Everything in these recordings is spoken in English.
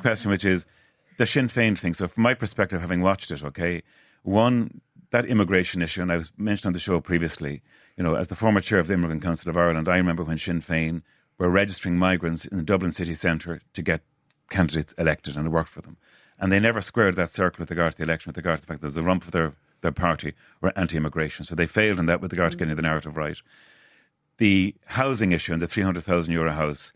question, which is the Sinn Féin thing. So from my perspective, having watched it, okay, one, that immigration issue, and I was mentioned on the show previously, as the former chair of the Immigrant Council of Ireland, I remember when Sinn Féin were registering migrants in the Dublin city centre to get candidates elected, and it worked for them. And they never squared that circle with regard to the election, with regard to the fact that the rump of their party were anti-immigration. So they failed in that with regard to getting the narrative right. The housing issue and the €300,000 house,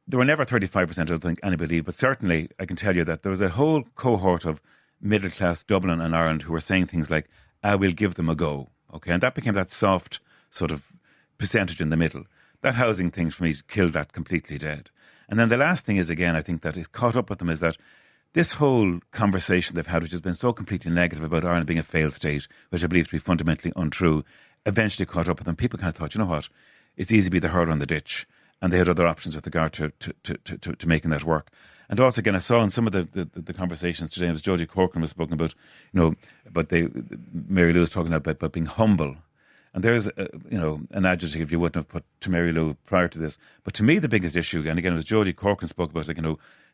there were never 35%, I don't think anybody believed, but certainly I can tell you that there was a whole cohort of middle-class Dublin and Ireland who were saying things like, I will give them a go. Okay, and that became that soft sort of percentage in the middle. That housing thing for me killed that completely dead. And then the last thing is, again, I think that it caught up with them is that this whole conversation they've had, which has been so completely negative about Ireland being a failed state, which I believe to be fundamentally untrue, eventually caught up with them. People kind of thought, you know what, it's easy to be the hurler on the ditch. And they had other options with regard to making that work. And also, again, I saw in some of the conversations today, it was Jodie Corcoran was spoken about, Mary Lou was talking about being humble. And there's, an adjective you wouldn't have put to Mary Lou prior to this. But to me, the biggest issue, and again, it was Jodie Corcoran spoke about,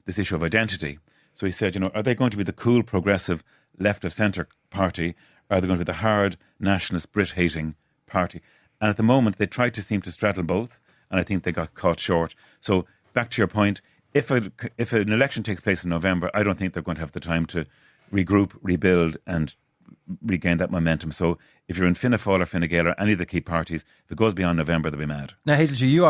this issue of identity. So he said, are they going to be the cool, progressive, left-of-centre party? Or are they going to be the hard, nationalist, Brit-hating party? And at the moment, they tried to seem to straddle both. And I think they got caught short. So back to your point, if an election takes place in November, I don't think they're going to have the time to regroup, rebuild and regain that momentum. So if you're in Fianna Fáil or Fine Gael or any of the key parties, if it goes beyond November, they'll be mad. Now, Hazel, you